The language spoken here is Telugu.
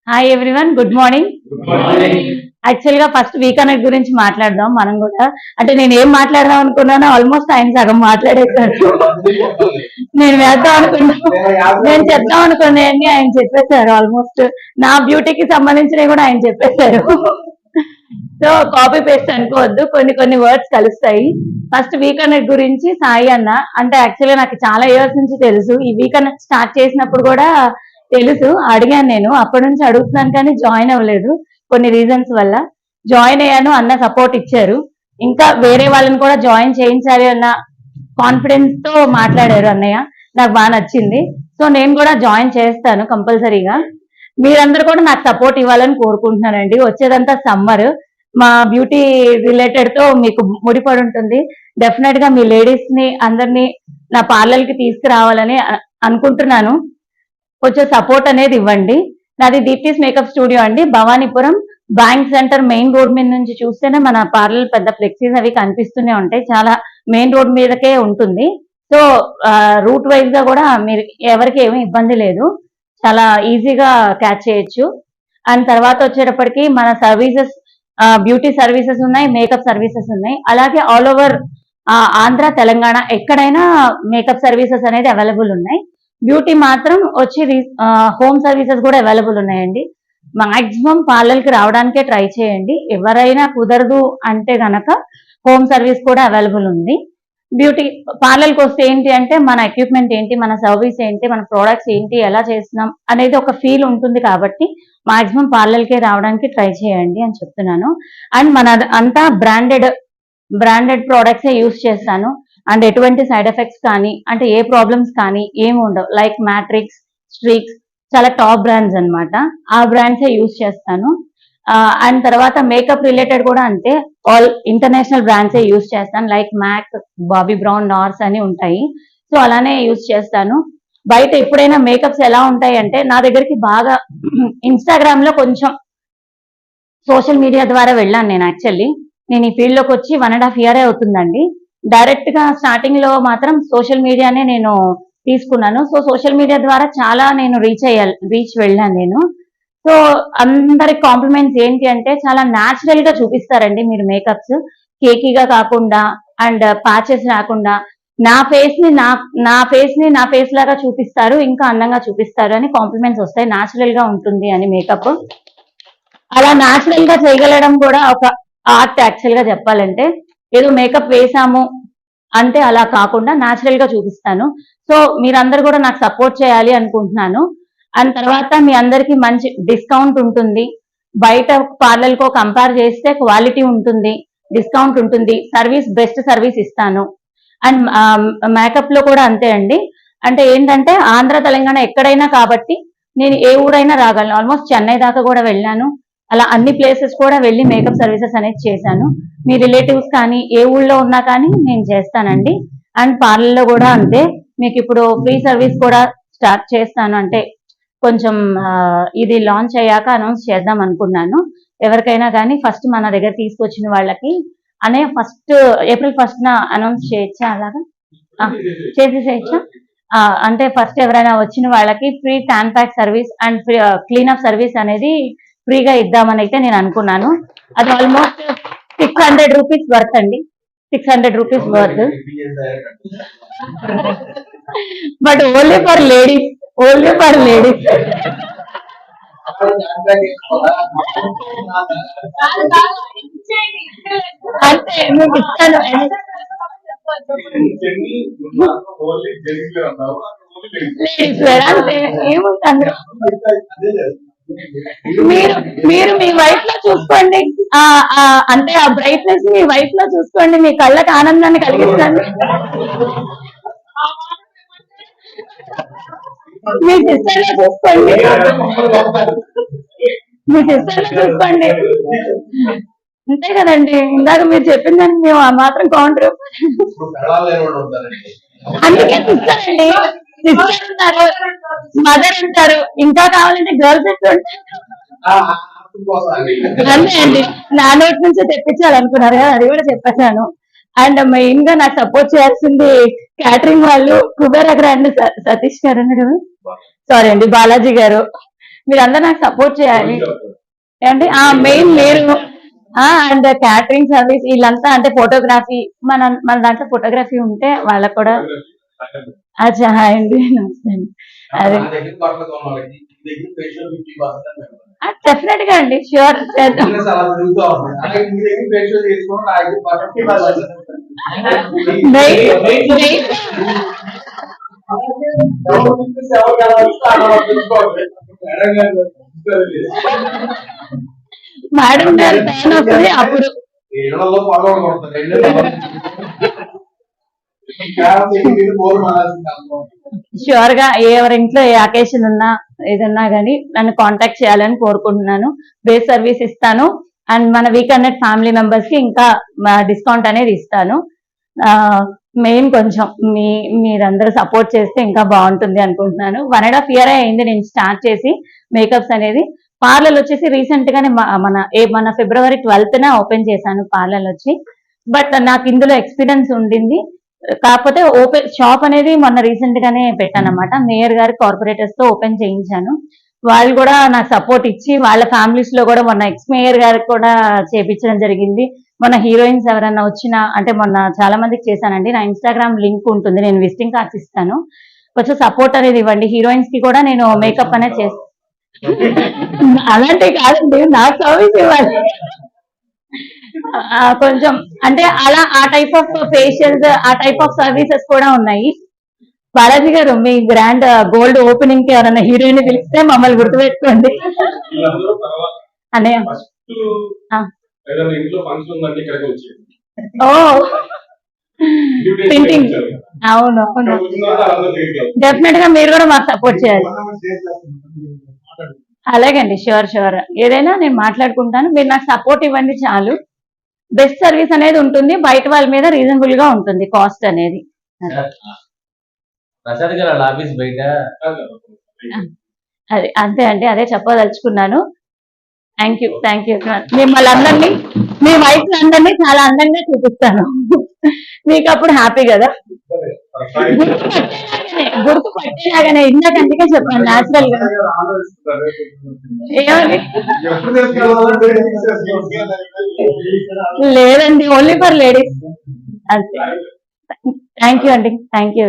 Hi everyone, good morning. Actual గా ఫస్ట్ వీక్ అనేది గురించి మాట్లాడదాం మనం కూడా. అంటే నేను ఏం మాట్లాడదాం అనుకున్నానో ఆల్మోస్ట్ ఆయన సగం మాట్లాడేశారు. నేను వేద్దాం అనుకున్నాను, నేను చెప్దాం అనుకున్నాయని ఆయన చెప్పేశారు. ఆల్మోస్ట్ నా బ్యూటీకి సంబంధించినవి కూడా ఆయన చెప్పేశారు. సో కాపీ పేస్ట్ అనుకోవద్దు, కొన్ని కొన్ని వర్డ్స్ కలుస్తాయి. ఫస్ట్ వీక్ అనేది గురించి సాయి అన్న, అంటే యాక్చువల్గా నాకు చాలా ఇయర్స్ నుంచి తెలుసు. ఈ వీక్ అనేది స్టార్ట్ చేసినప్పుడు కూడా తెలుసు, అడిగాను. నేను అప్పటి నుంచి అడుగుతున్నాను కానీ జాయిన్ అవ్వలేదు, కొన్ని రీజన్స్ వల్ల. జాయిన్ అయ్యాను, అన్న సపోర్ట్ ఇచ్చారు. ఇంకా వేరే వాళ్ళని కూడా జాయిన్ చేయించాలి అన్న కాన్ఫిడెన్స్ తో మాట్లాడారు అన్నయ్య, నాకు బాగా నచ్చింది. సో నేను కూడా జాయిన్ చేస్తాను కంపల్సరీగా. మీరందరూ కూడా నాకు సపోర్ట్ ఇవ్వాలని కోరుకుంటున్నానండి. వచ్చేదంతా సమ్మర్, మా బ్యూటీ రిలేటెడ్ తో మీకు ముడిపడి ఉంటుంది. డెఫినెట్ గా మీ లేడీస్ ని అందరినీ నా పార్లర్ కి తీసుకురావాలని అనుకుంటున్నాను. కొంచెం సపోర్ట్ అనేది ఇవ్వండి. నాది దీప్తిస్ మేకప్ స్టూడియో అండి, Bhavanipuram bank centre main road మీద నుంచి చూస్తేనే మన పార్లర్ పెద్ద ఫ్లెక్సీస్ అవి కనిపిస్తూనే ఉంటాయి. చాలా మెయిన్ రోడ్ మీదకే ఉంటుంది. సో రూట్ వైజ్ గా కూడా మీరు ఎవరికి ఏమీ ఇబ్బంది లేదు, చాలా ఈజీగా క్యాచ్ చేయొచ్చు. అండ్ తర్వాత వచ్చేటప్పటికి మన సర్వీసెస్, బ్యూటీ సర్వీసెస్ ఉన్నాయి, మేకప్ సర్వీసెస్ ఉన్నాయి. అలాగే ఆల్ ఓవర్ ఆంధ్ర తెలంగాణ ఎక్కడైనా మేకప్ సర్వీసెస్ అనేది అవైలబుల్ ఉన్నాయి. బ్యూటీ మాత్రం వచ్చి హోమ్ సర్వీసెస్ కూడా అవైలబుల్ ఉన్నాయండి. మాక్సిమం పార్లర్కి రావడానికే ట్రై చేయండి. ఎవరైనా కుదరదు అంటే గనక హోమ్ సర్వీస్ కూడా అవైలబుల్ ఉంది. బ్యూటీ పార్లర్కి వస్తే ఏంటి అంటే మన ఎక్విప్మెంట్ ఏంటి, మన సర్వీస్ ఏంటి, మన ప్రోడక్ట్స్ ఏంటి, ఎలా చేస్తున్నాం అనేది ఒక ఫీల్ ఉంటుంది. కాబట్టి మాక్సిమం పార్లర్కే రావడానికి ట్రై చేయండి అని చెప్తున్నాను. అండ్ మన అంతా బ్రాండెడ్ ప్రోడక్ట్సే యూస్ చేస్తాను. అండ్ ఎటువంటి సైడ్ ఎఫెక్ట్స్ కానీ, అంటే ఏ ప్రాబ్లమ్స్ కానీ ఏమి ఉండవు. లైక్ మ్యాట్రిక్స్, స్ట్రీక్స్, చాలా టాప్ బ్రాండ్స్ అనమాట. ఆ బ్రాండ్సే యూస్ చేస్తాను. అండ్ తర్వాత మేకప్ రిలేటెడ్ కూడా అంతే, ఆల్ ఇంటర్నేషనల్ బ్రాండ్సే యూస్ చేస్తాను. Like MAC, Bobbi Brown, NARS అని ఉంటాయి. సో అలానే యూస్ చేస్తాను. బయట ఎప్పుడైనా మేకప్స్ ఎలా ఉంటాయి అంటే, నా దగ్గరికి బాగా ఇన్స్టాగ్రామ్ లో కొంచెం సోషల్ మీడియా ద్వారా వెళ్ళాను నేను. యాక్చువల్లీ నేను ఈ ఫీల్డ్ లోకి వచ్చి 1.5 year అవుతుందండి. డైరెక్ట్ గా స్టార్టింగ్ లో మాత్రం సోషల్ మీడియానే నేను తీసుకున్నాను. సో సోషల్ మీడియా ద్వారా చాలా నేను రీచ్ వెళ్ళాను నేను. సో అందరి కాంప్లిమెంట్స్ ఏంటి అంటే, చాలా న్యాచురల్ గా చూపిస్తారండి మీరు మేకప్స్, కేకీగా కాకుండా అండ్ ప్యాచెస్ రాకుండా నా ఫేస్ ని నా ఫేస్ లాగా చూపిస్తారు, ఇంకా అందంగా చూపిస్తారు అని కాంప్లిమెంట్స్ వస్తాయి. న్యాచురల్ గా ఉంటుంది అని మేకప్. అలా న్యాచురల్ గా చేయగలడం కూడా ఒక ఆర్ట్ యాక్చువల్ గా చెప్పాలంటే. ఏదో మేకప్ వేసాము అంటే అలా కాకుండా న్యాచురల్ గా చూపిస్తాను. సో మీరందరూ కూడా నాకు సపోర్ట్ చేయాలి అనుకుంటున్నాను. అండ్ తర్వాత మీ అందరికి మంచి డిస్కౌంట్ ఉంటుంది. బయట పార్లర్ కో కంపేర్ చేస్తే క్వాలిటీ ఉంటుంది, డిస్కౌంట్ ఉంటుంది, సర్వీస్ బెస్ట్ సర్వీస్ ఇస్తాను. అండ్ మేకప్ లో కూడా అంతే అండి. అంటే ఏంటంటే ఆంధ్ర తెలంగాణ ఎక్కడైనా కాబట్టి నేను ఏ ఊరైనా రాగలను. ఆల్మోస్ట్ చెన్నై దాకా కూడా వెళ్ళాను. అలా అన్ని ప్లేసెస్ కూడా వెళ్ళి మేకప్ సర్వీసెస్ అనేది చేశాను. మీ రిలేటివ్స్ కానీ ఏ ఊళ్ళో ఉన్నా కానీ నేను చేస్తానండి. అండ్ పార్లర్లో కూడా అంతే. మీకు ఇప్పుడు ఫ్రీ సర్వీస్ కూడా స్టార్ట్ చేస్తాను. అంటే కొంచెం ఇది లాంచ్ అయ్యాక అనౌన్స్ చేద్దాం అనుకున్నాను. ఎవరికైనా కానీ ఫస్ట్ మన దగ్గర తీసుకొచ్చిన వాళ్ళకి అనే ఫస్ట్ April 1st అనౌన్స్ చేయొచ్చా? అలాగా చేసేసేయచ్చా? అంటే ఫస్ట్ ఎవరైనా వచ్చిన వాళ్ళకి free tan pack service and free cleanup service అనేది ఫ్రీగా ఇద్దామని అయితే నేను అనుకున్నాను. అది ఆల్మోస్ట్ 600 రూపీస్ వర్త్ అండి, 600 rupees worth. But only for ladies, only for ladies. అంటే మీకు ఇస్తాను. లేడీస్ వేర్ అంటే ఏముంది అందులో. మీరు మీ వైఫ్ లో చూసుకోండి, అంటే ఆ బ్రైట్నెస్ మీ వైఫ్ లో చూసుకోండి, మీ కళ్ళకి ఆనందాన్ని కలిగిస్తుంది. మీ సిస్టర్ లో చూసుకోండి, మీ సిస్టర్ లో చూసుకోండి. అంతే కదండి, ఇందాక మీరు చెప్పిన దానికి మేము ఆ మాత్రం కౌంటర్. అందుకే సిస్టర్ అండి, సిస్టర్ ఉంటారు, మదర్ ఉంటారు, ఇంకా కావాలంటే గర్ల్స్ ఉంటారు. అంతే అండి, నా నోటి నుంచి తెప్పించాలనుకున్నారు కదా, అది కూడా చెప్పేశాను. అండ్ మెయిన్ గా నాకు సపోర్ట్ చేయాల్సింది క్యాటరింగ్ వాళ్ళు, కుబేరా గ్రాండ్ సతీష్ గారు అన్నారు కదా, సారీ అండి బాలాజీ గారు. మీరందరూ నాకు సపోర్ట్ చేయాలి. అంటే మెయిన్ మీరు అండ్ క్యాటరింగ్ సర్వీస్ వీళ్ళంతా అంటే ఫోటోగ్రఫీ మన దాంట్లో ఫోటోగ్రఫీ ఉంటే వాళ్ళకు కూడా అచ్చా హాయ్ అండి నమస్తే అండి. అదే డెఫినెట్ గా అండి ష్యూర్ చేద్దాం. మేడం గారు టైం వస్తుంది అప్పుడు ష్యూర్ గా ఎవరి ఇంట్లో ఏ అకేషన్ ఉన్నా ఏదన్నా గానీ నన్ను కాంటాక్ట్ చేయాలని కోరుకుంటున్నాను. బేస్ సర్వీస్ ఇస్తాను అండ్ మన వీక్ హండ్రెడ్ ఫ్యామిలీ మెంబర్స్ కి ఇంకా డిస్కౌంట్ అనేది ఇస్తాను. మెయిన్ కొంచెం మీరందరూ సపోర్ట్ చేస్తే ఇంకా బాగుంటుంది అనుకుంటున్నాను. 1.5 year అయింది నేను స్టార్ట్ చేసి మేకప్స్ అనేది. పార్లర్ వచ్చేసి రీసెంట్ గానే మన February 12th ఓపెన్ చేశాను పార్లర్ వచ్చి. బట్ నాకు ఇందులో ఎక్స్పీరియన్స్ ఉండింది. కాకపోతే ఓపెన్ షాప్ అనేది మొన్న రీసెంట్ గానే పెట్టాను అనమాట. మేయర్ గారి కార్పొరేటర్స్ తో ఓపెన్ చేయించాను. వాళ్ళు కూడా నాకు సపోర్ట్ ఇచ్చి వాళ్ళ ఫ్యామిలీస్ లో కూడా మొన్న ఎక్స్ మేయర్ గారికి కూడా చేపించడం జరిగింది. మొన్న హీరోయిన్స్ ఎవరైనా వచ్చినా అంటే మొన్న చాలా మందికి చేశానండి. నా ఇన్స్టాగ్రామ్ లింక్ ఉంటుంది, నేను విజిటింగ్ కార్డ్స్ ఇస్తాను, కొంచెం సపోర్ట్ అనేది ఇవ్వండి. హీరోయిన్స్ కి కూడా నేను మేకప్ అనేది చేస్తాను. అలాంటివి కాదండి, నాకు సర్వీస్ ఇవ్వాలి. కొంచెం అంటే అలా ఆ టైప్ ఆఫ్ ఫేషియల్స్ ఆ టైప్ ఆఫ్ సర్వీసెస్ కూడా ఉన్నాయి. బాలాజీ గారు మీ గ్రాండ్ గోల్డ్ ఓపెనింగ్ కి ఎవరైనా హీరోయిన్ పిలిస్తే మమ్మల్ని గుర్తుపెట్టుకోండి అన్నయ్య. ఓ ప్రింటింగ్ అవును అవును, డెఫినెట్ గా మీరు కూడా మాకు సపోర్ట్ చేయాలి. అలాగండి ష్యూర్ ష్యూర్, ఏదైనా నేను మాట్లాడుకుంటాను, మీరు నాకు సపోర్ట్ ఇవ్వండి చాలు. బెస్ట్ సర్వీస్ అనేది ఉంటుంది, బయట వాళ్ళ మీద రీజనబుల్ గా ఉంటుంది కాస్ట్ అనేది. అది అంతే అండి, అదే చెప్పదలుచుకున్నాను. Thank you. మిమ్మల్ని అందరినీ మీ వైఫ్ అందరినీ చాలా అందంగా చూపిస్తాను, మీకు అప్పుడు హ్యాపీ కదా. గుర్తు పట్టేలాగానే ఇందాక అందుకే చెప్పాను న్యాచురల్ గా. ఏమని లేదండి, ఓన్లీ ఫర్ లేడీస్ అంతే. థ్యాంక్ యూ అండి, థ్యాంక్ యూ.